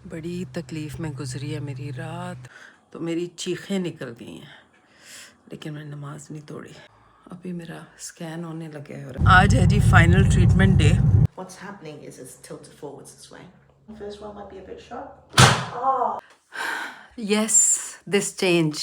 बड़ी तकलीफ़ में गुजरी है मेरी रात, तो मेरी चीखें निकल गई हैं, लेकिन मैंने नमाज नहीं तोड़ी। अभी मेरा स्कैन होने लगा है और आज है जी final treatment day. What's happening is it's tilted forwards this way. The first one might be a bit sharp. Yes, this change.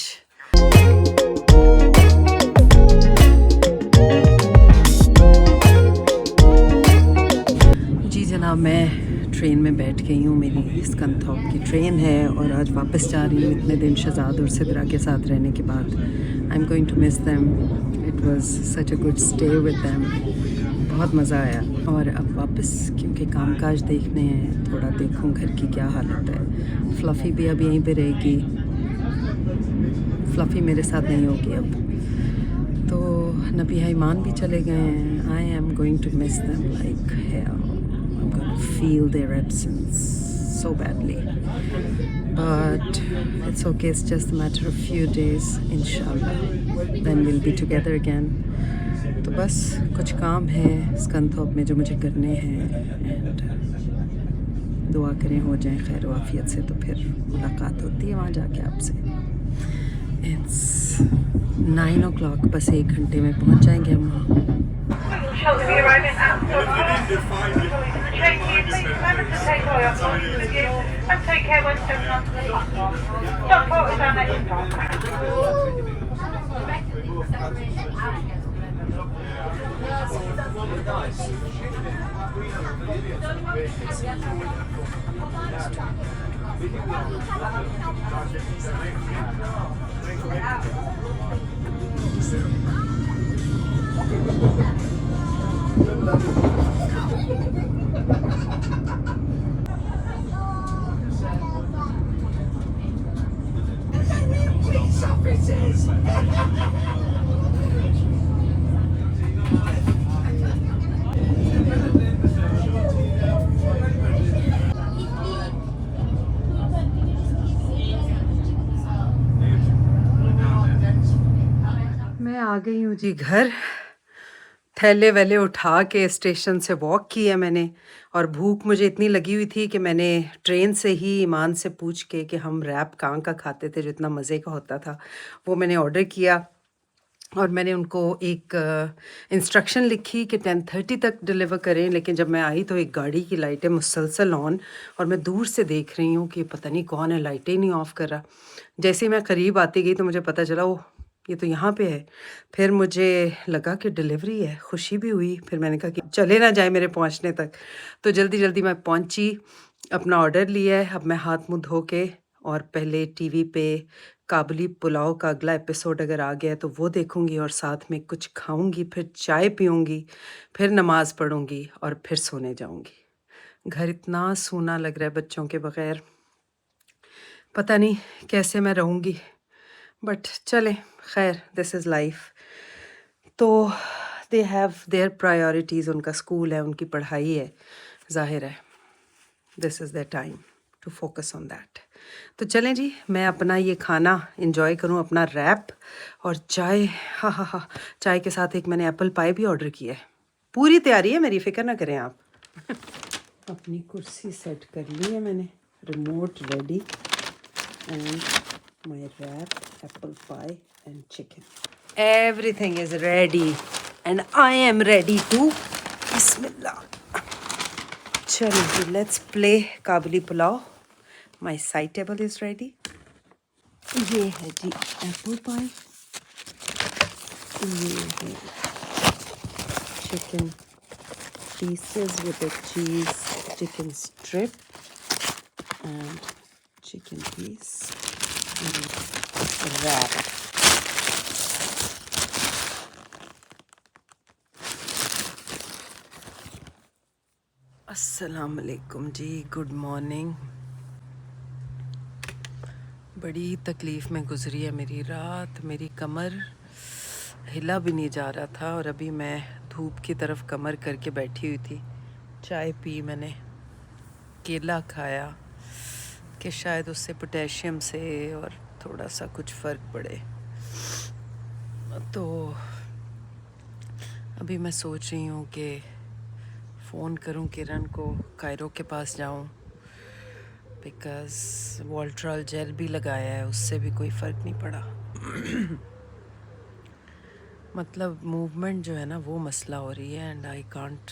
जी जनाब, मैं ट्रेन में बैठ गई हूँ। मेरी स्कंथॉप की ट्रेन है और आज वापस जा रही हूँ इतने दिन शहजाद और सिद्रा के साथ रहने के बाद। I am going to miss them. It was such a good stay with them. बहुत मज़ा आया। और अब वापस क्योंकि कामकाज देखने हैं, थोड़ा देखूँ घर की क्या हालत है। फ्लफ़ी भी अब यहीं पे रहेगी। फ्लफ़ी मेरे साथ नहीं होगी अब। तो नबी ईमान भी चले गए हैं। I am going to miss them like hell. I'm going to feel their absence so badly. But it's okay, it's just a matter of few days, inshallah. Then we'll be together again. तो बस कुछ काम है स्कंथोप में जो मुझे करने हैं, एंड दुआ करें हो जाए खैर वाफियत से, तो फिर मुलाकात होती है वहाँ जाके आपसे। It's 9 o'clock, बस 1 घंटे में पहुँच जाएंगे हम वहाँ। मैं आ गई हूँ जी घर। थैले वैले उठा के स्टेशन से वॉक किया मैंने, और भूख मुझे इतनी लगी हुई थी कि मैंने ट्रेन से ही ईमान से पूछ के कि हम रैप कहाँ का खाते थे जो इतना मज़े का होता था, वो मैंने ऑर्डर किया। और मैंने उनको एक इंस्ट्रक्शन लिखी कि 10:30 तक डिलीवर करें, लेकिन जब मैं आई तो एक गाड़ी की लाइटें मुसलसल ऑन, और मैं दूर से देख रही हूँ कि पता नहीं कौन है, लाइटें ही नहीं ऑफ़ कर रहा। जैसे ही मैं करीब आती गई तो मुझे पता चला ओह ये तो यहाँ पे है। फिर मुझे लगा कि डिलीवरी है, खुशी भी हुई। फिर मैंने कहा कि चले ना जाए मेरे पहुँचने तक, तो जल्दी जल्दी मैं पहुँची, अपना ऑर्डर लिया है। अब मैं हाथ मुँह धो के, और पहले टीवी पे काबुली पुलाव का अगला एपिसोड अगर आ गया है तो वो देखूंगी, और साथ में कुछ खाऊंगी, फिर चाय पीऊंगी, फिर नमाज पढ़ूंगी और फिर सोने जाऊंगी। घर इतना सूना लग रहा है बच्चों के बगैर, पता नहीं कैसे मैं रहूंगी, बट चले खैर, दिस इज़ लाइफ। तो दे हैव देयर प्रायोरिटीज़, उनका स्कूल है, उनकी पढ़ाई है, जाहिर है this is the time to focus on that. तो चलें जी, मैं अपना ये खाना इंजॉय करूं, अपना रैप और चाय। हाँ हाँ हाँ, चाय के साथ एक मैंने एप्पल पाई भी ऑर्डर किया है। पूरी तैयारी है मेरी, फिक्र ना करें आप। अपनी कुर्सी सेट कर ली है मैंने, remote ready, and my wrap, apple pie and chicken, everything is ready and I am ready to बिस्मिल्लाह। चलो जी, let's play Kabuli pulao. My side table is ready. ये है जी एप्पल पाई, ये है chicken pieces with the cheese, chicken strip and chicken piece and wrap. अस्सलाम वालेकुम जी, गुड मॉर्निंग। बड़ी तकलीफ़ में गुजरी है मेरी रात। मेरी कमर हिला भी नहीं जा रहा था, और अभी मैं धूप की तरफ कमर करके बैठी हुई थी। चाय पी मैंने, केला खाया कि शायद उससे पोटेशियम से और थोड़ा सा कुछ फ़र्क पड़े। तो अभी मैं सोच रही हूँ कि फ़ोन करूँ किरण को, कायरो के पास जाऊँ, बिकॉज वॉल्ट्रॉल जेल भी लगाया है, उससे भी कोई फ़र्क नहीं पड़ा। मतलब मूवमेंट जो है ना वो मसला हो रही है, and I can't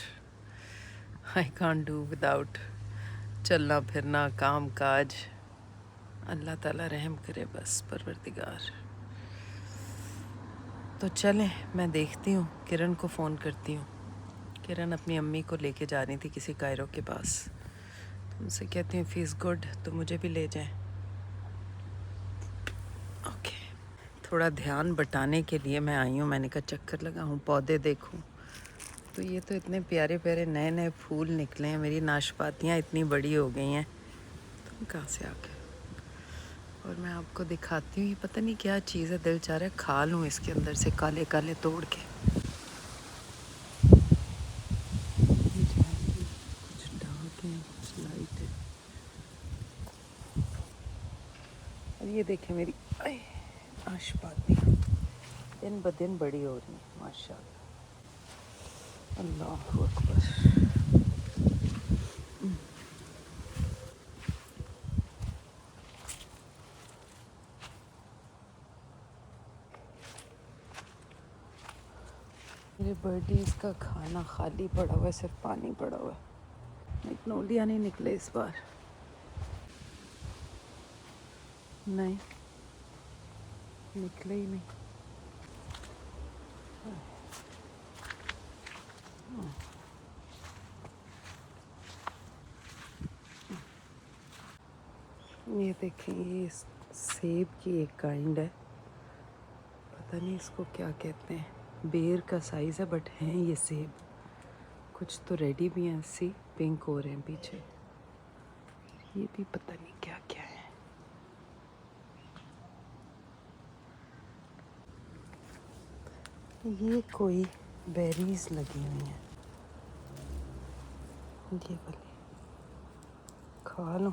do without चलना फिरना काम काज। अल्लाह ताला रहम करे बस, परवरदिगार। तो चलें, मैं देखती हूँ, किरण को फ़ोन करती हूँ। किरण अपनी अम्मी को लेके जा रही थी किसी कायरो के पास, तो उनसे कहती हूँ फीस गुड तो मुझे भी ले जाएं। ओके, थोड़ा ध्यान बटाने के लिए मैं आई हूँ। मैंने कहा चक्कर लगाऊँ, पौधे देखूँ। तो ये तो इतने प्यारे प्यारे नए नए फूल निकले हैं। मेरी नाशपातियाँ इतनी बड़ी हो गई हैं। तुम कहाँ से आ गए? और मैं आपको दिखाती हूँ, ये पता नहीं क्या चीज़ है, दिल चाह रहा है खा लूँ इसके अंदर से काले काले तोड़ के। कुछ डार्क है, कुछ लाइट है। और ये देखें मेरी नाशपाती दिन ब दिन बड़ी हो रही है माशाल्लाह। अल्लाहु अकबर। मेरे बर्डीज़ का खाना खाली पड़ा हुआ है, सिर्फ पानी पड़ा हुआ है। मैग्नोलिया नहीं निकले इस बार, नहीं निकले ही नहीं। ये देखें, ये सेब की एक काइंड है, पता नहीं इसको क्या कहते हैं। बेर का साइज़ है बट हैं ये सेब। कुछ तो रेडी भी हैं, सी पिंक हो रहे हैं पीछे। ये भी पता नहीं क्या क्या है। ये कोई बेरीज लगी हुई हैं, ये वाली खा लो।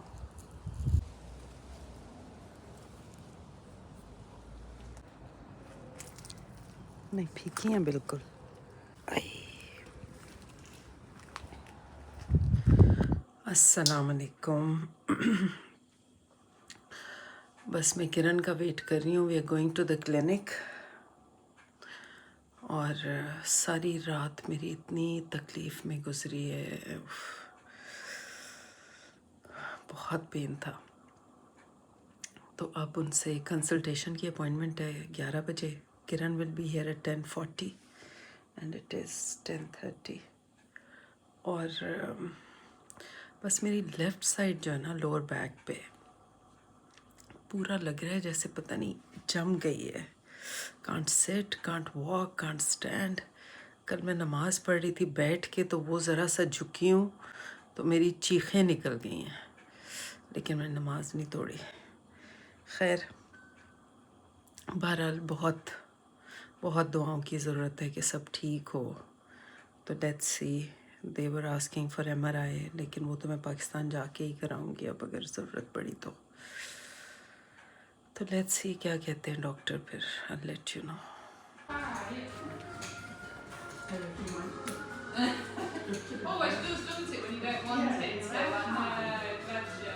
नहीं फीकी हैं बिल्कुल। अस्सलाम वालेकुम। बस मैं किरण का वेट कर रही हूँ। We are going to the clinic. और सारी रात मेरी इतनी तकलीफ़ में गुजरी है, बहुत पेन था। तो अब उनसे कंसल्टेशन की अपॉइंटमेंट है 11 बजे। Kiran will be here at 10:40 and it is 10:30। और बस मेरी लेफ़्ट साइड जो है ना लोअर बैक पे पूरा लग रहा है जैसे पता नहीं जम गई है। Can't sit, can't walk, can't stand. कल मैं नमाज़ पढ़ रही थी बैठ के, तो वो ज़रा सा झुकी हूँ तो मेरी चीखें निकल गई हैं, लेकिन मैंने नमाज नहीं तोड़ी। खैर, बहरहाल बहुत बहुत दुआओं की ज़रूरत है कि सब ठीक हो। तो let's see. They were asking for MRI, लेकिन वो तो मैं पाकिस्तान जाके ही कराऊंगी अब अगर ज़रूरत पड़ी तो। लेट्स सी क्या कहते हैं डॉक्टर, फिर I let you know. Always does, doesn't it, when you don't want it to? I know, bless you.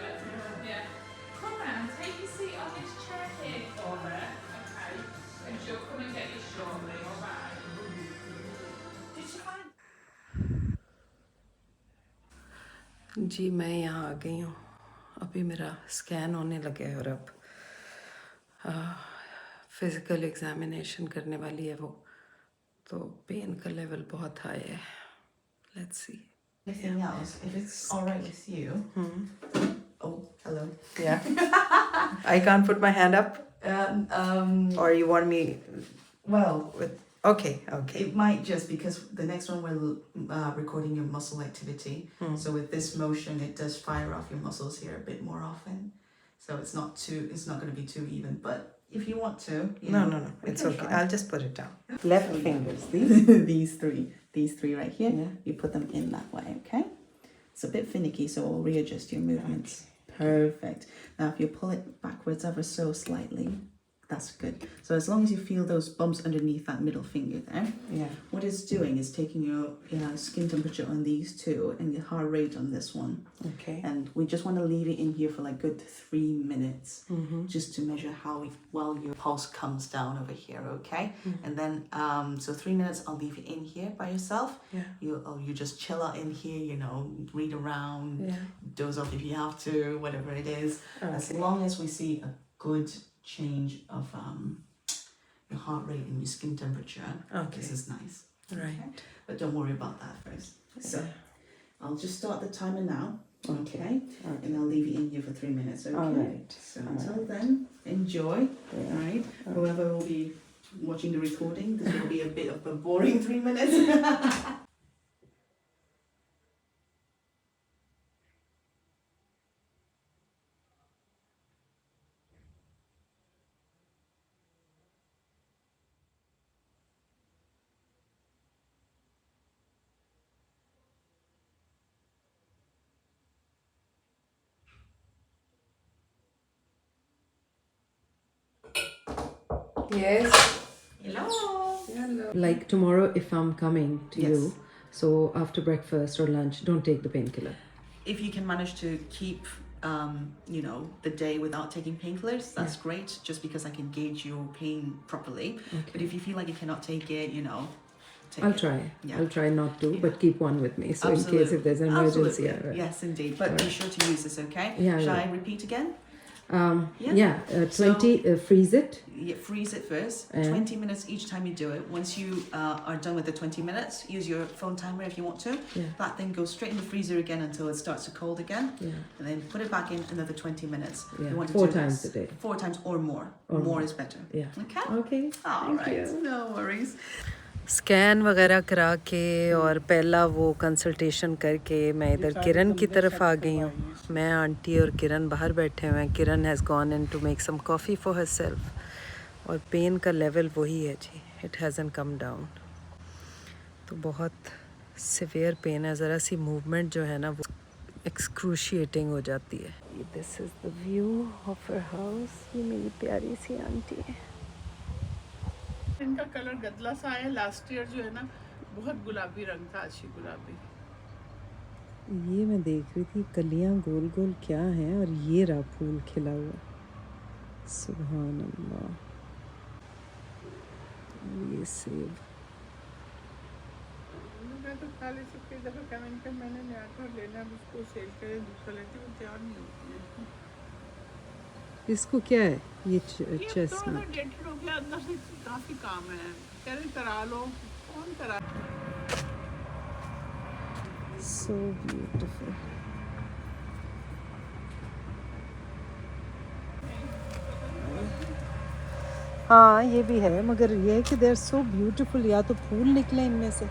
Yeah. Come round, take your seat on this chair here for her, okay? And she'll come and get you shortly, alright? Did you find... जी मैं यहाँ आ गई हूँ। अभी मेरा scan होने लगा है और अब फिज़िकल एग्ज़ामिनेशन करने वाली है वो। तो पेन का लेवल बहुत हाई है। Let's see. Anything else? If it's all right with you. Oh, hello. Yeah. I can't put my hand up, or you want me Well, with? Okay. it might just because the next one we're recording your muscle activity. So with this motion, it does fire off your muscles here a bit more often. So it's not going to be too even. But if you want to, No. It's okay. I'll just put it down. Left fingers. These. these three right here. Yeah. You put them in that way, okay? It's a bit finicky, so we'll readjust your movements. Perfect. Now, if you pull it backwards ever so slightly, That's good. So as long as you feel those bumps underneath that middle finger there, Yeah. what it's doing is taking your skin temperature on these two and your heart rate on this one. Okay. And we just want to leave it in here for like good 3 minutes, just to measure how well your pulse comes down over here, okay? And then, so 3 minutes, I'll leave it in here by yourself. Yeah. You just chill out in here, you know, read around, Yeah. doze off if you have to, whatever it is. As Okay. long as we see a good change of your heart rate and your skin temperature, Okay. this is nice. Right. Okay? But don't worry about that first. So Okay. I'll just start the timer now. Okay. Okay, and I'll leave it in here for 3 minutes. Okay. All right. So until then, enjoy. Yeah. All right. Whoever will be watching the recording, this will be a bit of a boring 3 minutes. Yes. Hello. Like tomorrow, if I'm coming to Yes. you, so after breakfast or lunch, don't take the painkiller. If you can manage to keep, you know, the day without taking painkillers, that's great. Just because I can gauge your pain properly. But if you feel like you cannot take it, you know, take I'll it. try. Yeah. I'll try not to, but keep one with me. So in case if there's an Absolutely. emergency. Yeah, right. Yes, indeed. But be sure to use this, okay? Yeah, Shall yeah. I repeat again? Yeah. 20. Freeze it. Yeah, freeze it first. And? 20 minutes each time you do it. Once you are done with the 20 minutes, use your phone timer if you want to. Yeah. That then goes straight in the freezer again until it starts to cold again. Yeah. And then put it back in another 20 minutes. Yeah, You want to 4 do times this a day. 4 times or more. Or more more. is better. Yeah. Okay? Okay. All Thank right. you. No worries. Scan वगैरह करा के और पहला वो consultation करके मैं इधर किरण की तरफ आ गई हूँ. मैं आंटी और किरण बाहर बैठे हुए हैं. Kiran has gone in to make some coffee for herself और पेन का लेवल वही है जी. It हैज़न्ट come down. तो बहुत सिवियर पेन है. ज़रा सी मूवमेंट जो है ना वो एक्सक्रूशिएटिंग हो जाती है. This is the view of her house. ये मेरी प्यारी सी आंटी है. इनका कलर गदला सा है. लास्ट ईयर जो है ना बहुत गुलाबी रंग था, अच्छी गुलाबी. ये मैं देख रही थी कलियां गोल गोल क्या हैं और ये रहा फूल खिला हुआ. सुभान अल्लाह. ये सेब. मैं तो खाली सबके दफा कमेंट कर मैंने नया घर लेना है, उसको सेल करें दूसरा लेती हूँ, तैयार नहीं होती है. इसको क्या है ये ये थोड़ा चेस्टनट. डेंटेड हो गया, अंदर से काफी काम है. कह रहे करा लो, कौन करा. So beautiful. हाँ ये भी है मगर ये है कि दे आर सो ब्यूटीफुल. या तो फूल निकले इनमें से.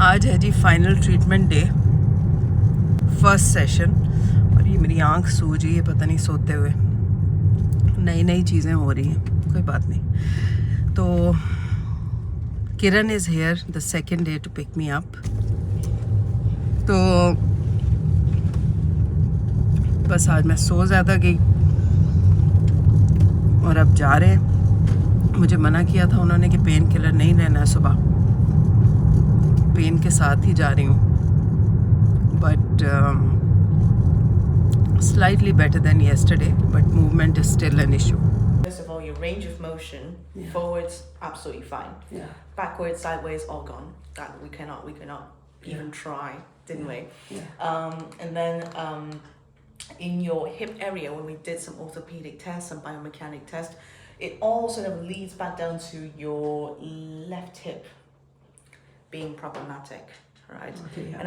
आज है जी final treatment day, first session. और ये मेरी आंख सूज रही है पता नहीं सोते हुए. नई नई चीज़ें हो रही हैं, कोई बात नहीं. तो Kiran is here the second day to pick me up. तो बस आज मैं सो ज़्यादा गई और अब जा रहे हैं. मुझे मना किया था उन्होंने कि पेन किलर नहीं लेना है सुबह. पेन के साथ ही जा रही हूँ. But slightly better than yesterday, but movement is still an issue. First of all, your range of motion, forwards, absolutely fine. Yeah. Backwards, sideways, all gone. That we cannot even try, didn't we? Yeah. And then in your hip area, when we did some orthopedic tests, some biomechanic tests, it all sort of leads back down to your left hip being problematic. Right, Okay, yeah.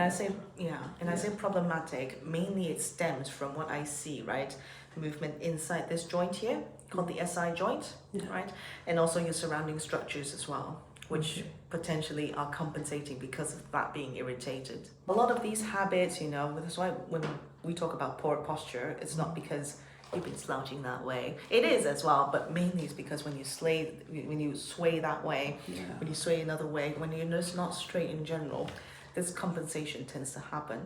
and I say problematic. Mainly, it stems from what I see. Right, movement inside this joint here, called the SI joint. Yeah. Right, and also your surrounding structures as well, which potentially are compensating because of that being irritated. A lot of these habits, you know, that's why when we talk about poor posture, it's not because you've been slouching that way. It is as well, but mainly it's because when you sway that way, when you sway another way, when you're just not straight in general, this compensation tends to happen.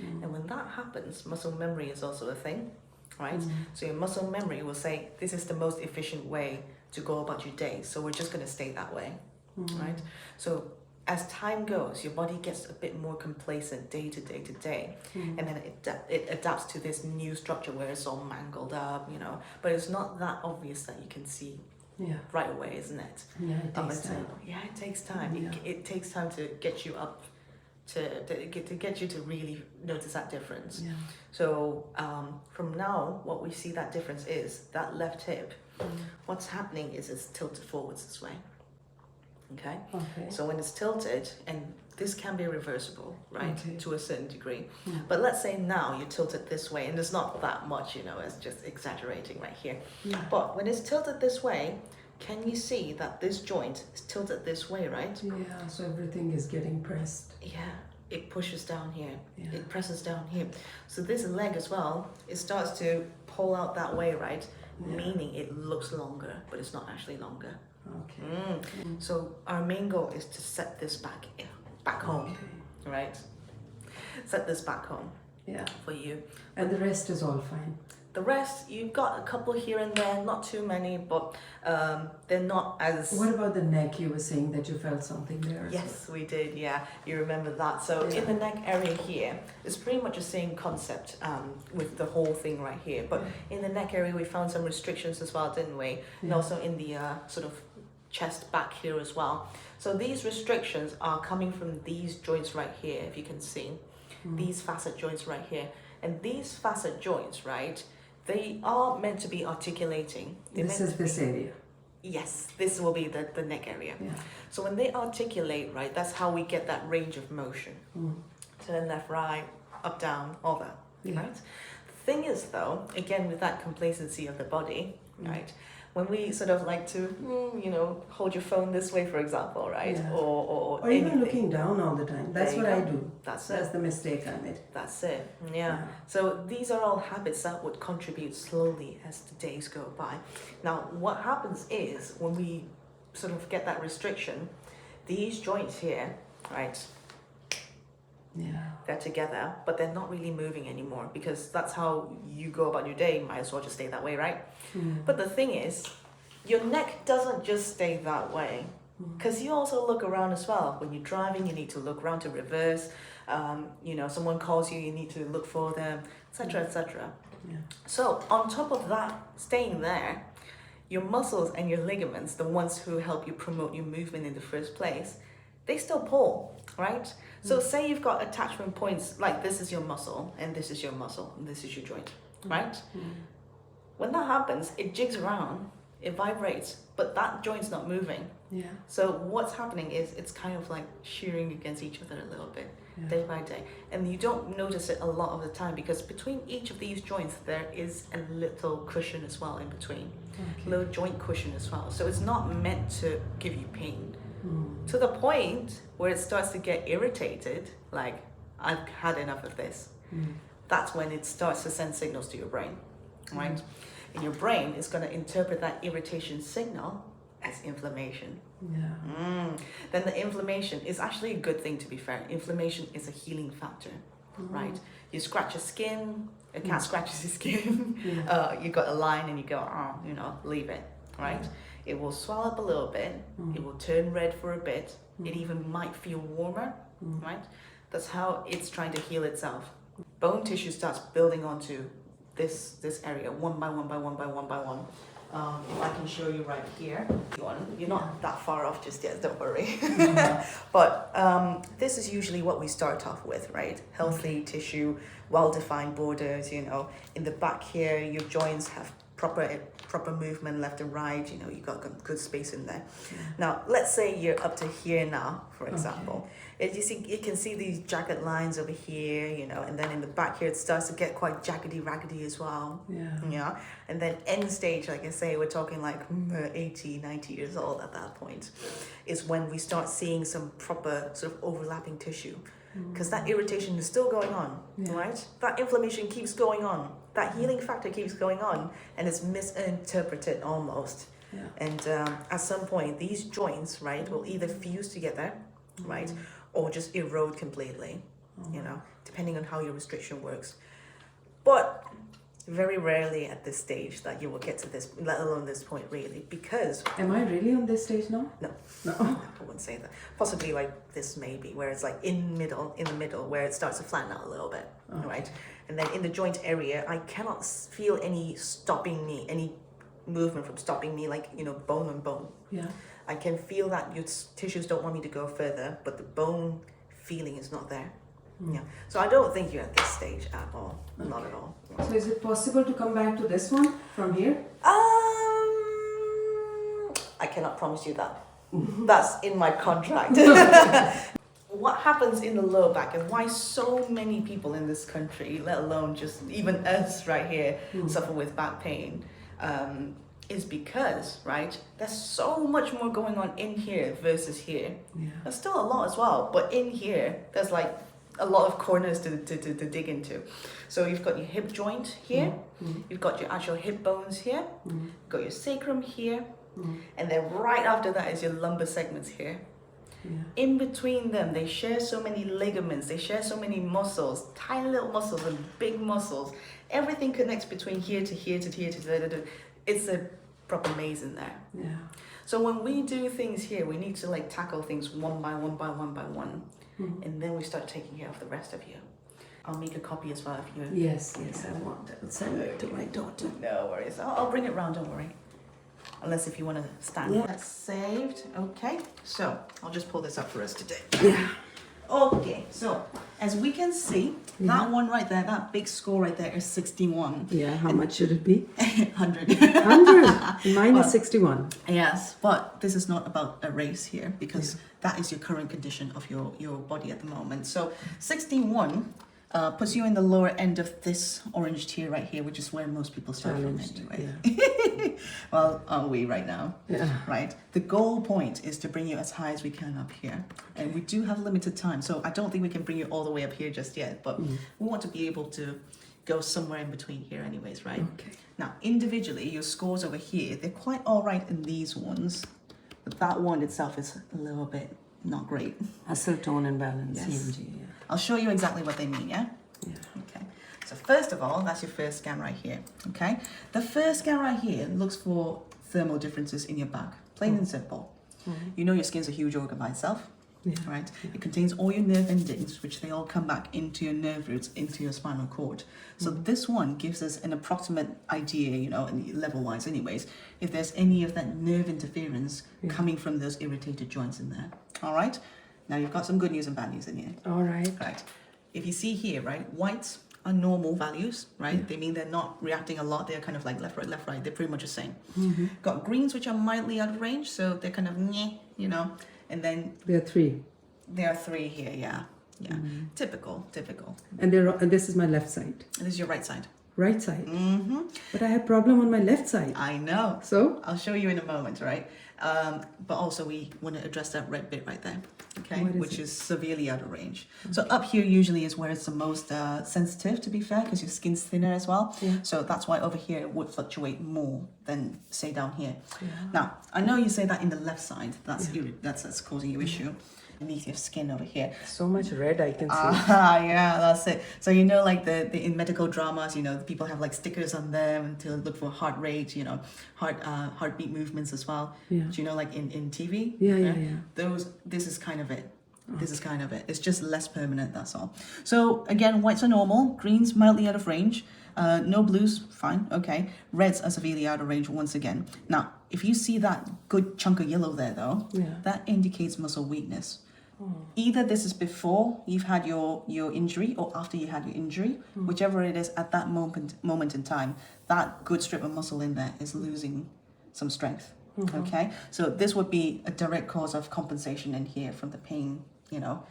And when that happens, muscle memory is also a thing. right? So your muscle memory will say, this is the most efficient way to go about your day. So we're just going to stay that way, right? So as time goes, your body gets a bit more complacent day to day to day. And then it adapts to this new structure where it's all mangled up, you know, but it's not that obvious that you can see right away, isn't it? Yeah, it takes time. Yeah, it takes time. Yeah. It takes time to get you up, to get you to really notice that difference. Yeah. So from now, what we see that difference is that left hip. What's happening is it's tilted forwards this way. Okay. Okay. So when it's tilted, and this can be reversible, right, Okay. to a certain degree. Yeah. But let's say now you tilt it this way, and there's not that much, you know, it's just exaggerating right here. Yeah. But when it's tilted this way, can you see that this joint is tilted this way, right? Yeah, so everything is getting pressed. Yeah, it pushes down here. Yeah. It presses down here. So this leg as well, it starts to pull out that way, right? Yeah. Meaning it looks longer, but it's not actually longer. Okay. So our main goal is to set this back home, Okay. right? Set this back home Yeah. for you. And the rest is all fine. The rest, you've got a couple here and there, not too many, but they're not as... What about the neck? You were saying that you felt something there. Yes, we did, yeah. You remember that. So Yeah. in the neck area here, it's pretty much the same concept with the whole thing right here. But in the neck area, we found some restrictions as well, didn't we? And Yeah. also in the sort of chest back here as well. So these restrictions are coming from these joints right here, if you can see. These facet joints right here. And these facet joints, right, they are meant to be articulating. They're This meant is to this area. Yes, this will be the neck area. Yeah. So when they articulate, right, that's how we get that range of motion. Turn left, right, up, down, all that, Yeah. right? The thing is though, again with that complacency of the body, right, when we sort of like to, you know, hold your phone this way, for example, right, Yeah. or Or even anything. looking down all the time. That's There what you I go. do. That's That's it. the mistake I made. That's it. Yeah. So these are all habits that would contribute slowly as the days go by. Now, what happens is when we sort of get that restriction, these joints here, right, Yeah. they're together, but they're not really moving anymore because that's how you go about your day. Might as well just stay that way, right? But the thing is, your neck doesn't just stay that way. Because you also look around as well. When you're driving, you need to look around to reverse. You know, someone calls you, you need to look for them, etc., etc. Yeah. So on top of that, staying there, your muscles and your ligaments, the ones who help you promote your movement in the first place, they still pull, right? So say you've got attachment points, like this is your muscle, and this is your muscle, and this is your joint, right? When that happens, it jigs around, it vibrates, but that joint's not moving. Yeah. So what's happening is it's kind of like shearing against each other a little bit, Yeah. day by day. And you don't notice it a lot of the time because between each of these joints, there is a little cushion as well in between. Okay. Little joint cushion as well. So it's not meant to give you pain. To the point where it starts to get irritated, like, I've had enough of this. That's when it starts to send signals to your brain, right? And your brain is going to interpret that irritation signal as inflammation. Yeah. Then the inflammation is actually a good thing, to be fair. Inflammation is a healing factor, right? You scratch your skin, a cat scratches your skin, you got a line and you go, oh, you know, leave it, right? It will swell up a little bit, it will turn red for a bit, it even might feel warmer, right? That's how it's trying to heal itself. Bone tissue starts building onto this area, one by one by one by one by one. If I can show you right here, you're not that far off just yet, don't worry. But this is usually what we start off with, right? Healthy tissue, well-defined borders, you know. In the back here, your joints have proper movement left and right, you know, you got good space in there. Now, let's say you're up to here now, for example. You can see these jagged lines over here, you know, and then in the back here, it starts to get quite jaggedy as well. Yeah. And then end stage, like I say, we're talking like 80, 90 years old at that point, is when we start seeing some proper sort of overlapping tissue. Because that irritation is still going on, right? That inflammation keeps going on. That healing factor keeps going on, and it's misinterpreted almost. And at some point, these joints, right, will either fuse together, right, or just erode completely, you know, depending on how your restriction works. But very rarely at this stage that you will get to this, let alone this point really, because Am I really on this stage now? no, No. I wouldn't say that. Possibly like this maybe, where it's like in the middle, where it starts to flatten out a little bit, right? And then in the joint area, I cannot feel any stopping me, any movement from stopping me, like, you know, bone on bone. Yeah. I can feel that your tissues don't want me to go further, but the bone feeling is not there. Yeah. So I don't think you're at this stage at all. Not at all. So is it possible to come back to this one from here? I cannot promise you that. That's in my contract. What happens in the lower back and why so many people in this country, let alone just even us right here, suffer with back pain, is because, right, there's so much more going on in here versus here. Yeah. There's still a lot as well, but in here, there's like a lot of corners to dig into. So you've got your hip joint here, you've got your actual hip bones here, you've got your sacrum here, and then right after that is your lumbar segments here. Yeah. In between them, they share so many ligaments, they share so many muscles, tiny little muscles and big muscles. Everything connects between here to here to here to there. It's a proper maze in there. Yeah. So when we do things here, we need to like tackle things one by one by one by one. And then we start taking care of the rest of you. I'll make a copy as well if you... Yes, I want that. I'll send it to my daughter. No worries. I'll bring it round, don't worry. Unless if you want to stand. Yeah. That's saved. Okay. So I'll just pull this up for us today. Yeah. Okay. So as we can see, that one right there, that big score right there is 61. Yeah, how much should it be? 100. 100. Mine is 61. Yes, but this is not about a race here because that is your current condition of your body at the moment. So 61 puts you in the lower end of this orange tier right here, which is where most people start from anyway. Yeah. Well, are we right now? Yeah. Right. The goal point is to bring you as high as we can up here. And we do have limited time, so I don't think we can bring you all the way up here just yet, but we want to be able to go somewhere in between here anyways, right? Okay. Now, individually, your scores over here, they're quite all right in these ones, but that one itself is a little bit not great. Muscle tone and balance. Yes. EMG, yeah. I'll show you exactly what they mean, yeah? Yeah. Okay. So first of all, that's your first scan right here, okay? The first scan right here looks for thermal differences in your back, plain and simple. You know your skin's a huge organ by itself, Yeah. right? It contains all your nerve endings, which they all come back into your nerve roots, into your spinal cord. So this one gives us an approximate idea, you know, and level-wise anyways, if there's any of that nerve interference coming from those irritated joints in there, all right? Now you've got some good news and bad news in here. All right. Right. If you see here, right, whites are normal values, right? They mean they're not reacting a lot. They're kind of like left, right. They're pretty much the same. Got greens, which are mildly out of range, so they're kind of, nyeh, you know. And then There are 3. there are 3 here, yeah. Typical. And this is my left side. And this is your right side. Right side. But I have problem on my left side. I know. So? I'll show you in a moment, right? But also we want to address that red bit right there, okay? What is Which it? is severely out of range. So up here usually is where it's the most sensitive, to be fair, because your skin's thinner as well. Yeah. So that's why over here it would fluctuate more than say down here. Now, I know you say that in the left side, that's causing you issue. Beneath your skin over here. So much red I can see. Yeah, that's it. So you know, like the in medical dramas, you know, the people have like stickers on them to look for heart rate, you know, heartbeat movements as well. Yeah. Do you know, like in TV? Yeah. This is kind of it. This is kind of it. It's just less permanent, that's all. So again, whites are normal, greens mildly out of range, no blues, fine, okay. Reds are severely out of range once again. Now, if you see that good chunk of yellow there though, that indicates muscle weakness. Either this is before you've had your injury or after you had your injury, whichever it is at that moment in time, that good strip of muscle in there is losing some strength. Okay, so this would be a direct cause of compensation in here from the pain, you know,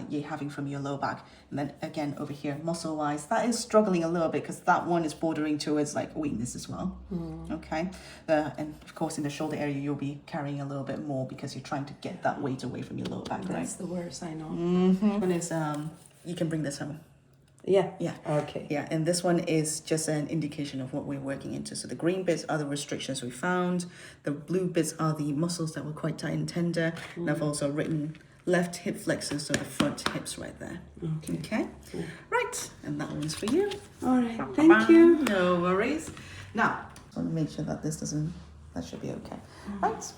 you're having from your low back. And then again over here, muscle wise, that is struggling a little bit because that one is bordering towards like weakness as well. Okay, and of course in the shoulder area you'll be carrying a little bit more because you're trying to get that weight away from your lower back. That's the worst, I know. One is you can bring this home. Yeah. Okay. Yeah, and this one is just an indication of what we're working into. So the green bits are the restrictions we found. The blue bits are the muscles that were quite tight and tender. And I've also written left hip flexor, so the front hips right there. Okay. Right, and that one's for you. All right, thank you. No worries. Now, I want to make sure that this doesn't. That should be okay. Right.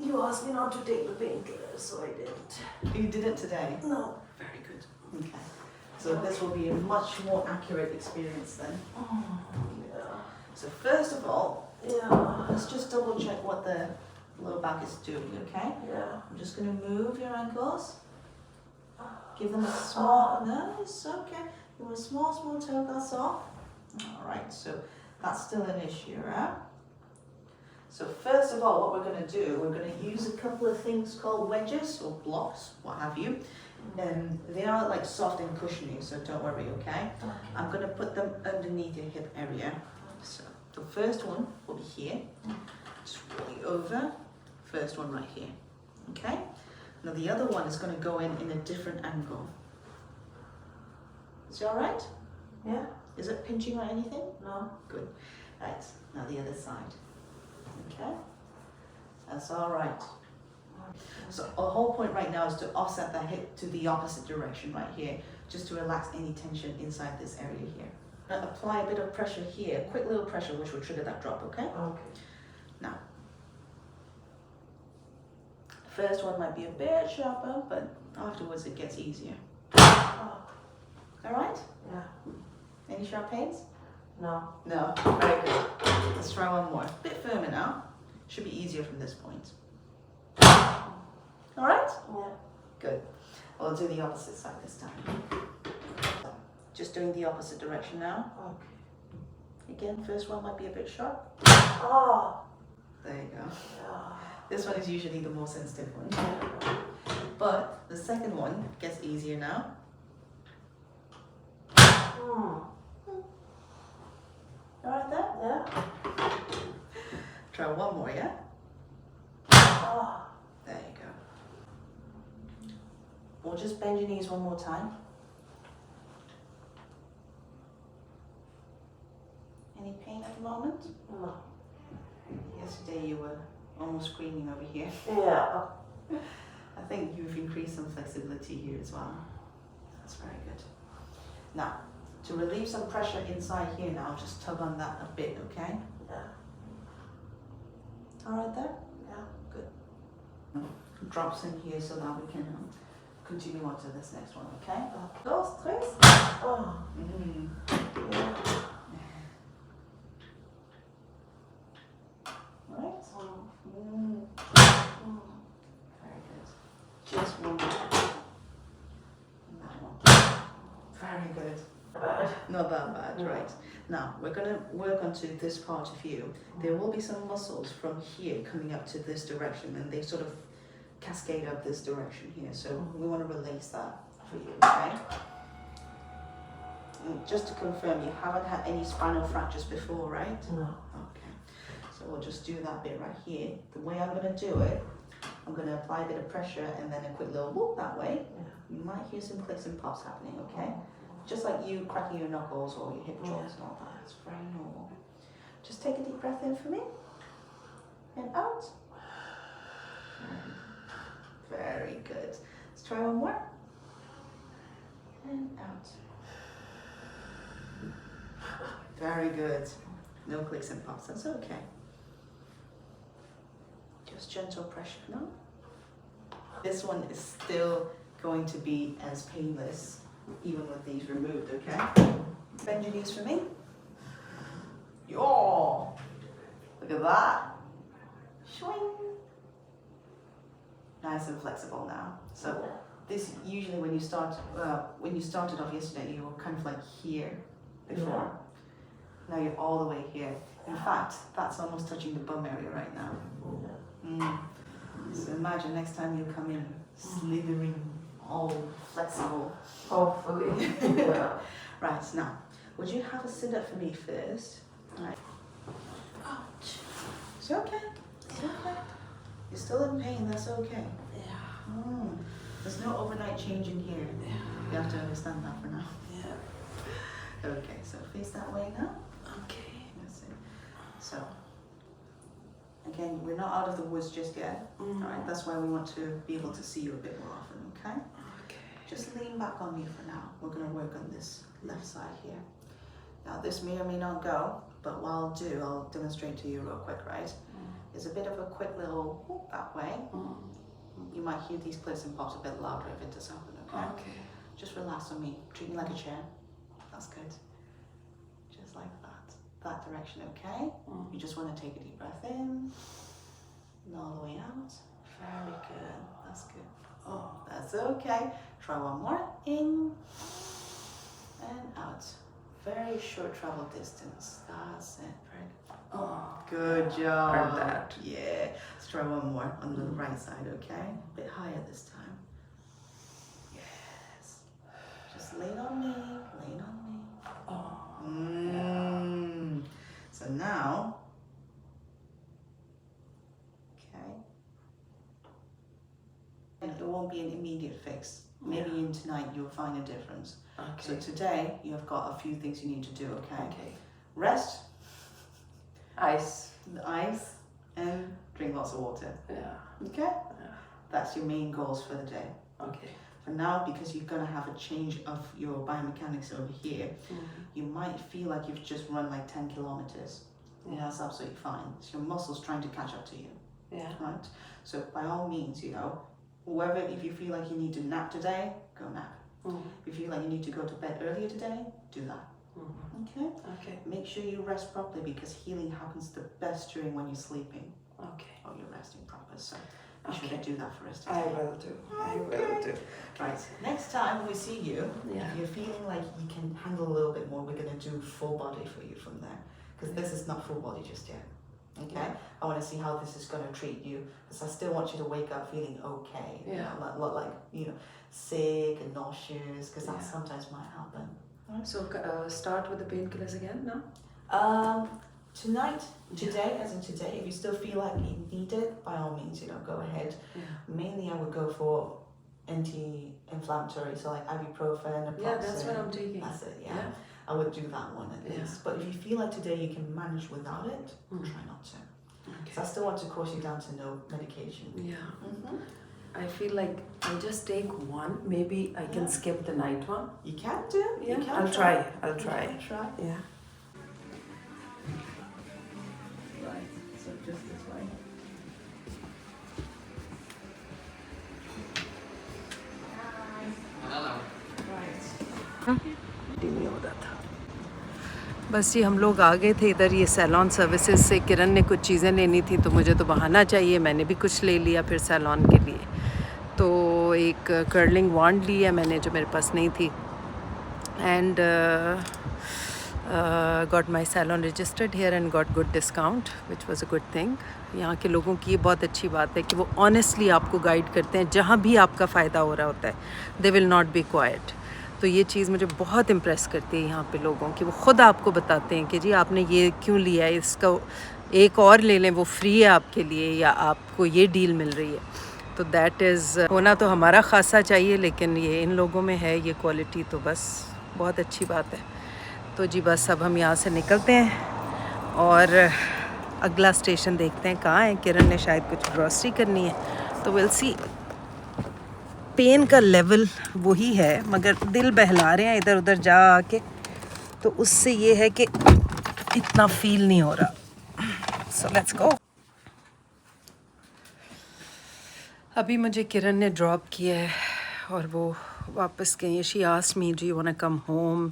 You asked me not to take the painkillers, so I didn't. You did it today? No. Very good. Okay. So this will be a much more accurate experience then. Yeah. So first of all, let's just double check what the lower back is doing, okay? Yeah. I'm just going to move your ankles. Give them a small, no, it's okay. Give them a small toe, that's all. All right, so that's still an issue, right? So first of all, what we're going to do, we're going to use a couple of things called wedges or blocks, what have you. And they are like soft and cushiony, so don't worry, okay? I'm going to put them underneath your hip area. So the first one will be here. Just roll it over. First one right here, okay? Now the other one is going to go in a different angle. Is it all right? Yeah. Is it pinching or anything? No. Good. Right, now the other side. Okay? That's all right. So our whole point right now is to offset that hip to the opposite direction right here, just to relax any tension inside this area here. Now apply a bit of pressure here, quick little pressure, which will trigger that drop, okay? Okay. Now, first one might be a bit sharper, but afterwards it gets easier. All right? Yeah. Any sharp pains? No. No. Very good. Let's try one more. A bit firmer now. Should be easier from this point. All right? Yeah. Good. I'll do the opposite side this time. So, just doing the opposite direction now. Okay. Again, first one might be a bit sharp. Oh. There you go. This one is usually the more sensitive one. But the second one gets easier now. All right there? Yeah. Try one more, yeah? There you go. Or just bend your knees one more time. Any pain at the moment? No. Yesterday you were almost screaming over here. Yeah. I think you've increased some flexibility here as well. That's very good. Now, to relieve some pressure inside here now, just tug on that a bit, okay? Yeah. All right there? Yeah. Good. Drops in here so that we can continue on to this next one, okay? Dos, tres. Oh. Yeah. Right? Very good. Just one more. That one. Very good. Not that bad, right? Now, we're going to work onto this part of you. There will be some muscles from here coming up to this direction, and they sort of cascade up this direction here. So we want to release that for you, okay? And just to confirm, you haven't had any spinal fractures before, right? No. Okay. So we'll just do that bit right here. The way I'm going to do it, I'm going to apply a bit of pressure and then a quick little whoop that way. You might hear some clicks and pops happening, okay? Just like you cracking your knuckles or your hip joints and all that. It's very normal. Just take a deep breath in for me. And out. Very good. Let's try one more. And out. Very good. No clicks and pops. That's okay. Just gentle pressure now. This one is still going to be as painless even with these removed, okay? Bend your knees for me. Yo! Look at that. Swing. Nice and flexible now. So this usually when you started off yesterday, you were kind of like here before. Yeah. Now you're all the way here. In fact, that's almost touching the bum area right now. So imagine next time you come in slithering, all flexible. Hopefully. Right, now, would you have a sit up for me first? Right. Ouch. It's okay. It's okay. You're still in pain, that's okay. Yeah. There's no overnight change in here. Yeah. You have to understand that for now. Yeah. Okay, so face that way now. Okay. That's it. So, Again, we're not out of the woods just yet. Alright, that's why we want to be able to see you a bit more often, okay? Just lean back on me for now. We're going to work on this left side here. Now this may or may not go, but what I'll do, I'll demonstrate to you real quick, right? It's a bit of a quick little whoop that way. You might hear these clicks and pops a bit louder if it does happen, okay? Just relax on me. Treat me like a chair. That's good. Just like that. That direction, okay? You just want to take a deep breath in. And all the way out. Very good. That's good. Oh, that's okay. Try one more. In. And out. Very short travel distance. That's it. Very good. Oh, good job. Heard that. Yeah. Let's try one more on the right side, okay? A bit higher this time. Yes. Just lean on me. Lean on me. So now, okay. And it won't be an immediate fix. Maybe in tonight you'll find a difference. So today you've got a few things you need to do, okay? Rest, Ice. ice, and drink lots of water. Yeah. Okay? That's your main goals for the day. Okay. For now, because you're gonna have a change of your biomechanics over here, you might feel like you've just run like 10 kilometers. Yeah, that's absolutely fine. It's your muscles trying to catch up to you. Yeah. Right? So by all means, you know, whoever, if you feel like you need to nap today, go nap. If you feel like you need to go to bed earlier today, do that. Okay? Okay. Make sure you rest properly because healing happens the best during when you're sleeping Okay. or you're resting proper. So be sure to do that for us today. I will do. I will do. Right, next time we see you, Yeah. if you're feeling like you can handle a little bit more, we're going to do full body for you from there. Because this is not full body just yet. Okay? Yeah. I want to see how this is going to treat you. Because I still want you to wake up feeling okay. You Yeah. know, not like, you know, sick and nauseous. Because that Yeah. sometimes might happen. So start with the painkillers again now? Today, as in today, if you still feel like you need it, by all means, you know, go ahead. Yeah. Mainly I would go for anti-inflammatory, so like ibuprofen, naproxen. Yeah, that's what I'm taking. That's it, yeah. I would do that one at Yeah. least. But if you feel like today you can manage without it, try not to. So I still want to course you down to no medication. Yeah. I feel like I just take one. Maybe I can skip the night one. You can do. Yeah, You can I'll try. I'll try. You can try. Yeah. Right. So just this way. नहीं हो रहा था। बस ये हम लोग आ गए थे इधर ये सैलॉन सर्विसेज से। किरण ने कुछ चीज़ें लेनी थी तो मुझे तो बहाना चाहिए, मैंने भी कुछ ले लिया फिर सैलॉन के लिए। तो एक कर्लिंग वॉन्ड ली है मैंने जो मेरे पास नहीं थी, and got my salon registered here and got good discount which was a good thing. यहाँ के लोगों की ये बहुत अच्छी बात है कि वो ऑनेस्टली आपको गाइड करते हैं जहाँ भी आपका फ़ायदा हो रहा होता है। They will not be quite. तो ये चीज़ मुझे बहुत इम्प्रेस करती है यहाँ पे लोगों की। वो ख़ुद आपको बताते हैं कि जी आपने ये क्यों लिया है, इसका एक और ले लें, वो फ्री है आपके लिए, या आपको ये डील मिल रही है। तो दैट इज़ होना तो हमारा ख़ासा चाहिए, लेकिन ये इन लोगों में है ये क्वालिटी, तो बस बहुत अच्छी बात है। तो जी बस अब हम यहाँ से निकलते हैं और अगला स्टेशन देखते हैं कहाँ है। किरण ने शायद कुछ ग्रॉसरी करनी है, तो विल सी। पेन का लेवल वही है, मगर दिल बहला रहे हैं इधर उधर जा आके, तो उससे ये है कि इतना फील नहीं हो रहा। So let's go. अभी मुझे किरण ने ड्रॉप किया है और वो वापस गई है। She asked me, do you want to come home,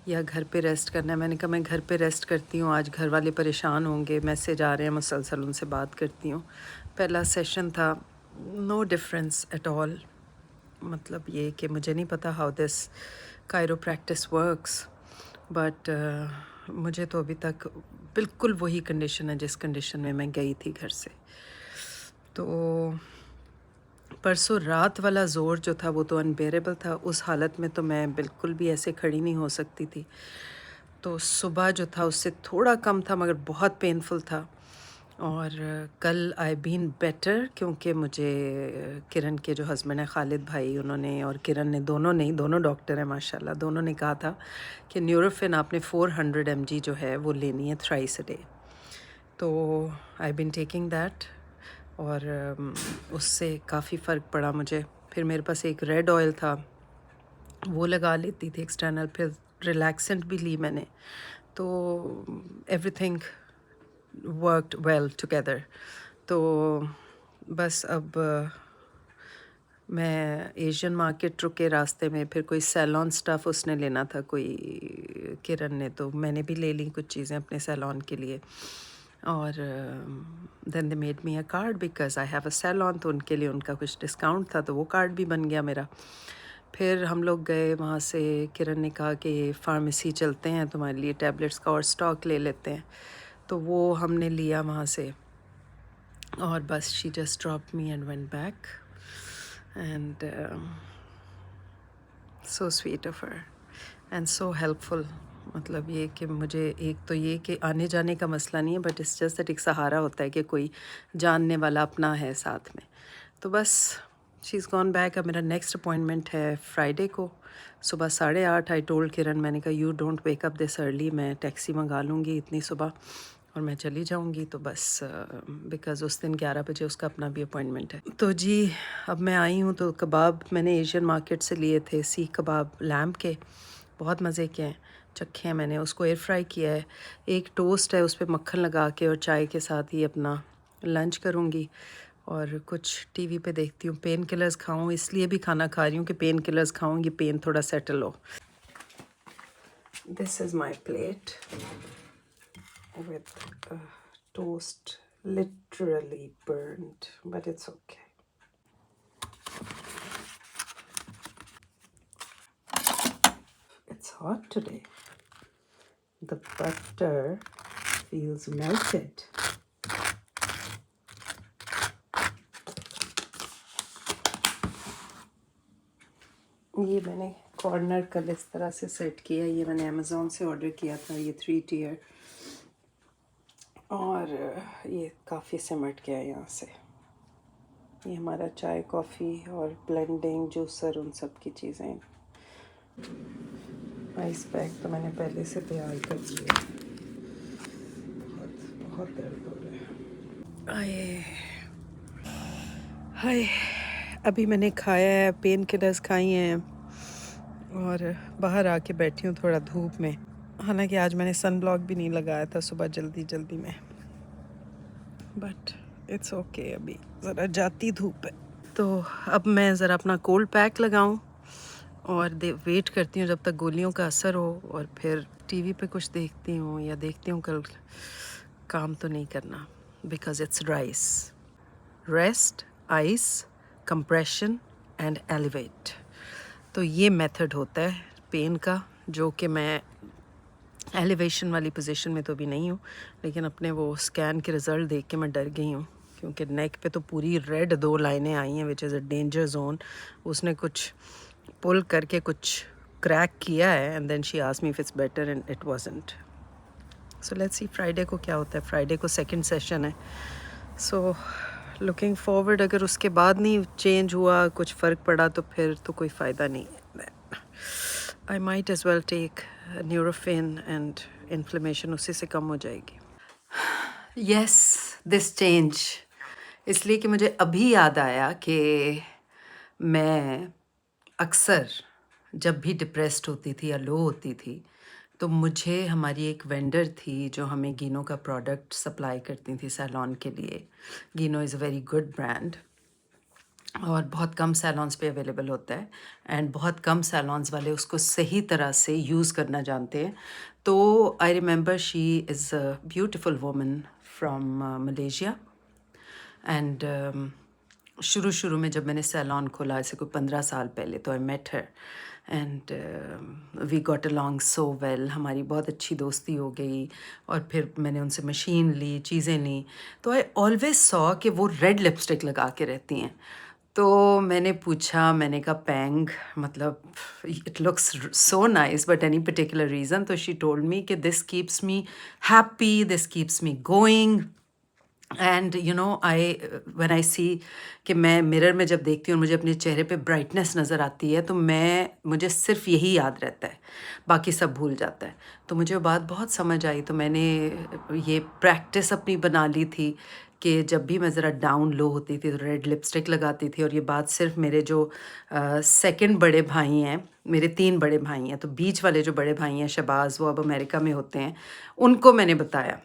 या घर पे रेस्ट करना है। मैंने कहा मैं घर पे रेस्ट करती हूँ, आज घर वाले परेशान होंगे, मैसेज आ रहे हैं मुसलसल, उनसे बात करती हूँ। पहला सेशन था, नो डिफरेंस एट ऑल। मतलब ये कि मुझे नहीं पता how this chiropractic works, but मुझे तो अभी तक बिल्कुल वही कंडीशन है जिस कंडीशन में मैं गई थी घर से। तो परसों रात वाला ज़ोर जो था वो तो अनबेरेबल था। उस हालत में तो मैं बिल्कुल भी ऐसे खड़ी नहीं हो सकती थी। तो सुबह जो था उससे थोड़ा कम था, मगर बहुत पेनफुल था। और कल आई बीन बेटर, क्योंकि मुझे किरण के जो हस्बैंड है खालिद भाई, उन्होंने और किरण ने दोनों डॉक्टर हैं माशाल्लाह, दोनों ने कहा था कि न्यूरोफिन आपने 400 mg जो है वो लेनी है थ्राइस अ डे। तो आई बिन टेकिंग दैट और उससे काफ़ी फ़र्क पड़ा मुझे। फिर मेरे पास एक रेड ऑयल था, वो लगा लेती थी एक्सटर्नल, फिर रिलैक्सेंट भी ली मैंने, तो एवरीथिंग वर्कड वेल टुगेदर। तो बस अब मैं एशियन मार्केट रुके रास्ते में, फिर कोई सैलॉन स्टफ़ उसने लेना था कोई किरण ने, तो मैंने भी ले ली कुछ चीज़ें अपने सैलॉन के लिए। और then they made me a card because I have a salon, तो उनके लिए उनका कुछ डिस्काउंट था, तो वो कार्ड भी बन गया मेरा। फिर हम लोग गए वहाँ से, किरण ने कहा कि फार्मेसी चलते हैं, तुम्हारे लिए टैबलेट्स का और स्टॉक ले लेते हैं, तो वो हमने लिया वहाँ से। और बस she just dropped me and went back and so sweet of her and so helpful. मतलब ये कि मुझे एक तो ये कि आने जाने का मसला नहीं है, बट इट्स जस्ट दैट एक सहारा होता है कि कोई जानने वाला अपना है साथ में। तो बस शी इज़ गॉन बैक। अब मेरा नेक्स्ट अपॉइंटमेंट है फ्राइडे को सुबह 8:30। आई टोल्ड किरण, मैंने कहा you don't wake up this early, मैं टैक्सी मंगा लूँगी इतनी सुबह और मैं चली जाऊँगी। तो बस बिकॉज़ उस दिन 11 बजे उसका अपना भी अपॉइंटमेंट है। तो जी अब मैं आई हूँ, तो कबाब मैंने एशियन मार्केट से लिए थे, सीख कबाब लैम्प के, बहुत मज़े के हैं, चखे हैं मैंने। उसको एयर फ्राई किया है, एक टोस्ट है उस पर मक्खन लगा के, और चाय के साथ ही अपना लंच करूँगी। और कुछ टीवी पे देखती हूँ। पेन किलर्स खाऊँ इसलिए भी खाना खा रही हूँ कि पेन किलर्स खाऊँगी, पेन थोड़ा सेटल हो। This is my plate with toast literally burnt, but it's okay. It's hot today. The butter feels melted. ये मैंने कॉर्नर कल इस तरह से सेट किया, ये मैंने अमेज़ोन से ऑर्डर किया था, ये 3 tier, और ये काफ़ी सिमट गया यहाँ से। ये हमारा चाय कॉफ़ी और ब्लेंडिंग जूसर उन सब की चीज़ें। आइस पैक तो मैंने पहले से तैयार कर दिया। बहुत दर्द हो रहा है। हाय अभी मैंने खाया है, पेन किलर्स खाई हैं और बाहर आके बैठी हूँ थोड़ा धूप में। हालांकि आज मैंने सन ब्लॉक भी नहीं लगाया था सुबह जल्दी जल्दी में, बट इट्स ओके, अभी ज़रा जाती धूप है। तो अब मैं ज़रा अपना कोल्ड पैक लगाऊं और वेट करती हूँ जब तक गोलियों का असर हो, और फिर टीवी पे कुछ देखती हूँ, या देखती हूँ कल काम तो नहीं करना, because it's rest, ice, compression and elevate. तो ये मेथड होता है पेन का, जो कि मैं एलिवेशन वाली पोजीशन में तो भी नहीं हूँ, लेकिन अपने वो स्कैन के रिज़ल्ट देख के मैं डर गई हूँ, क्योंकि नेक पे तो पूरी रेड 2 लाइनें आई हैं, which is a danger zone. उसने कुछ पुल करके कुछ क्रैक किया है, and then she asked me if it's better, and it wasn't. So let's see Friday को क्या होता है। फ्राइडे को सेकंड सेशन है, सो लुकिंग फॉरवर्ड। अगर उसके बाद नहीं चेंज हुआ, कुछ फ़र्क पड़ा, तो फिर तो कोई फ़ायदा नहीं है। I might as well take Nurofen, and inflammation उसी से कम हो जाएगी। यस, दिस चेंज, इसलिए कि मुझे अभी याद आया कि मैं अक्सर जब भी डिप्रेस्ड होती थी या लो होती थी, तो मुझे हमारी एक वेंडर थी जो हमें गिनो का प्रोडक्ट सप्लाई करती थी सैलॉन के लिए। गिनो is a very good brand, और बहुत कम सैलॉन्स पे अवेलेबल होता है, एंड बहुत कम सैलॉन्स वाले उसको सही तरह से यूज़ करना जानते हैं। तो I remember she is a beautiful woman from Malaysia, and शुरू में जब मैंने सैलॉन खोला, ऐसे कोई 15 साल पहले, तो I met her and we got along so well, हमारी बहुत अच्छी दोस्ती हो गई। और फिर मैंने उनसे मशीन ली, चीज़ें ली, तो आई ऑलवेज सॉ कि वो रेड लिपस्टिक लगा के रहती हैं। तो मैंने पूछा, मैंने कहा पैंग, मतलब it looks so nice, but any particular reason? तो शी टोल्ड मी कि this keeps me happy, this keeps me going, and you know I when I see कि मैं मिरर में जब देखती हूँ और मुझे अपने चेहरे पे ब्राइटनेस नज़र आती है तो मुझे सिर्फ यही याद रहता है, बाकी सब भूल जाता है। तो मुझे वो बात बहुत समझ आई, तो मैंने ये प्रैक्टिस अपनी बना ली थी कि जब भी मैं ज़रा डाउन लो होती थी तो रेड लिपस्टिक लगाती थी। और ये बात सिर्फ मेरे जो सेकंड बड़े भाई हैं, मेरे 3 बड़े भाई हैं, तो बीच वाले जो बड़े भाई हैं शहबाज, वो अब अमेरिका में होते हैं, उनको मैंने बताया।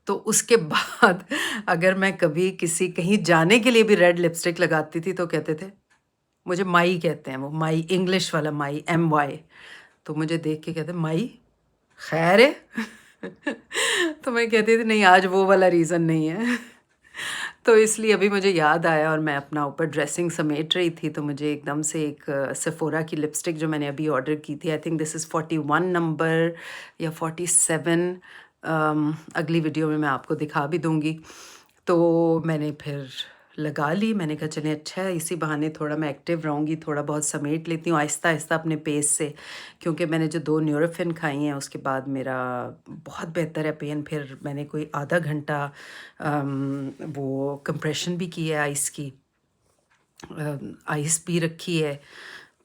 तो उसके बाद अगर मैं कभी किसी कहीं जाने के लिए भी रेड लिपस्टिक लगाती थी तो कहते थे, मुझे माई कहते हैं वो, माई इंग्लिश वाला माई, MY। तो मुझे देख के कहते माई खैर है तो मैं कहती थी नहीं, आज वो वाला रीज़न नहीं है तो इसलिए अभी मुझे याद आया और मैं अपना ऊपर ड्रेसिंग समेट रही थी तो मुझे एकदम से एक सेफोरा की लिपस्टिक जो मैंने अभी ऑर्डर की थी, I think this is 41 number या 47, अगली वीडियो में मैं आपको दिखा भी दूँगी। तो मैंने फिर लगा ली, मैंने कहा चलें अच्छा है, इसी बहाने थोड़ा मैं एक्टिव रहूँगी, थोड़ा बहुत समेट लेती हूँ आहिस्ता आहिस्ता अपने पेस से, क्योंकि मैंने जो 2 न्यूरोफिन खाई हैं उसके बाद मेरा बहुत बेहतर है पेन। फिर मैंने कोई आधा घंटा वो कंप्रेशन भी की है आइस की, आइस पी रखी है,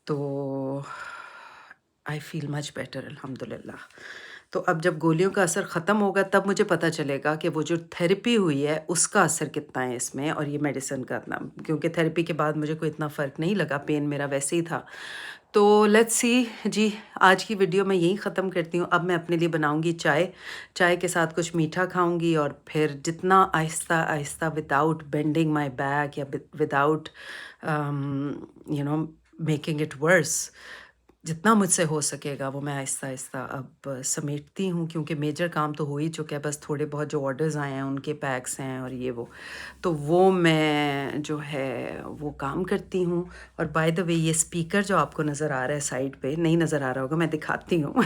तो आई फील मच बेटर अल्हम्दुलिल्लाह। तो अब जब गोलियों का असर ख़त्म होगा तब मुझे पता चलेगा कि वो जो थेरेपी हुई है उसका असर कितना है इसमें और ये मेडिसिन का इतना, क्योंकि थेरेपी के बाद मुझे कोई इतना फ़र्क नहीं लगा, पेन मेरा वैसे ही था। तो लेट्स सी जी, आज की वीडियो मैं यहीं ख़त्म करती हूँ। अब मैं अपने लिए बनाऊँगी चाय, चाय के साथ कुछ मीठा खाऊँगी और फिर जितना Aahista Aahista without bending my back या without you know making it worse, जितना मुझसे हो सकेगा वो मैं आहिस्ता आहिस्ता अब समेटती हूँ, क्योंकि मेजर काम तो हो ही चुका है, बस थोड़े बहुत जो ऑर्डर्स आए हैं उनके पैक्स हैं और ये वो, तो वो मैं जो है वो काम करती हूँ। और बाय द वे ये स्पीकर जो आपको नज़र आ रहा है साइड पे, नहीं नज़र आ रहा होगा, मैं दिखाती हूँ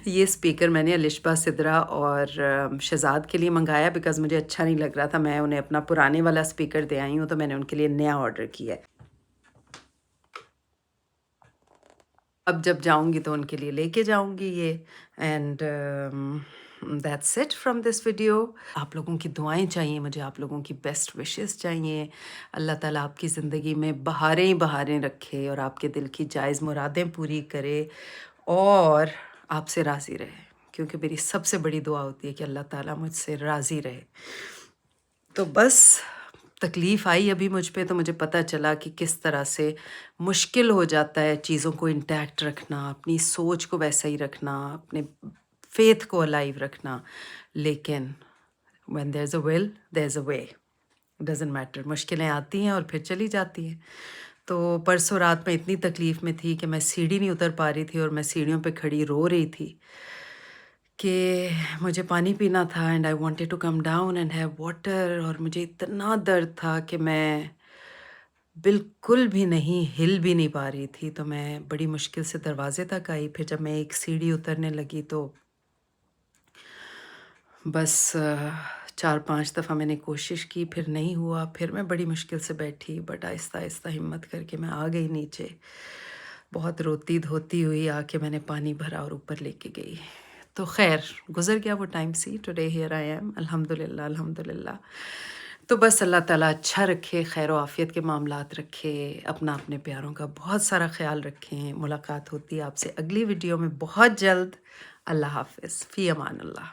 ये स्पीकर मैंने अलिशबा सिद्रा और शहजाद के लिए मंगाया, बिकॉज़ मुझे अच्छा नहीं लग रहा था, मैं उन्हें अपना पुराने वाला स्पीकर दे आई हूँ, तो मैंने उनके लिए नया ऑर्डर किया है। अब जब जाऊँगी तो उनके लिए लेके जाऊँगी ये। And that's it from this video. आप लोगों की दुआएं चाहिए मुझे, आप लोगों की बेस्ट विशेस चाहिए। अल्लाह ताला आपकी ज़िंदगी में बहारें ही बहारें रखे और आपके दिल की जायज़ मुरादें पूरी करे और आपसे राज़ी रहे, क्योंकि मेरी सबसे बड़ी दुआ होती है कि अल्लाह ताला मुझसे राज़ी रहे। तो बस तकलीफ़ आई अभी मुझ पे, तो मुझे पता चला कि किस तरह से मुश्किल हो जाता है चीज़ों को इंटैक्ट रखना, अपनी सोच को वैसा ही रखना, अपने फेथ को अलाइव रखना। लेकिन when there is a will there is a way, doesn't matter, मुश्किलें आती हैं और फिर चली जाती हैं। तो परसों रात में इतनी तकलीफ़ में थी कि मैं सीढ़ी नहीं उतर पा रही थी और मैं सीढ़ियों पे खड़ी रो रही थी कि मुझे पानी पीना था and I wanted to come down and have water, और मुझे इतना दर्द था कि मैं बिल्कुल भी नहीं हिल भी नहीं पा रही थी। तो मैं बड़ी मुश्किल से दरवाजे तक आई। फिर जब मैं एक सीढ़ी उतरने लगी तो बस 4-5 दफ़ा मैंने कोशिश की, फिर नहीं हुआ, फिर मैं बड़ी मुश्किल से बैठी, बट आहिस्ता आहिस्ता हिम्मत करके मैं आ गई नीचे। बहुत रोती धोती हुई आके मैंने पानी भरा और ऊपर लेके गई। तो खैर गुज़र गया वो time. See today here I am, अल्हम्दुलिल्लाह अल्हम्दुलिल्लाह। तो बस अल्लाह ताला अच्छा रखे, खैर व आफ़ियत के मामलात रखे, अपना अपने प्यारों का बहुत सारा ख़्याल रखें। मुलाकात होती है आपसे अगली वीडियो में बहुत जल्द। अल्लाह हाफ़िज़, फ़ी अमान अल्लाह।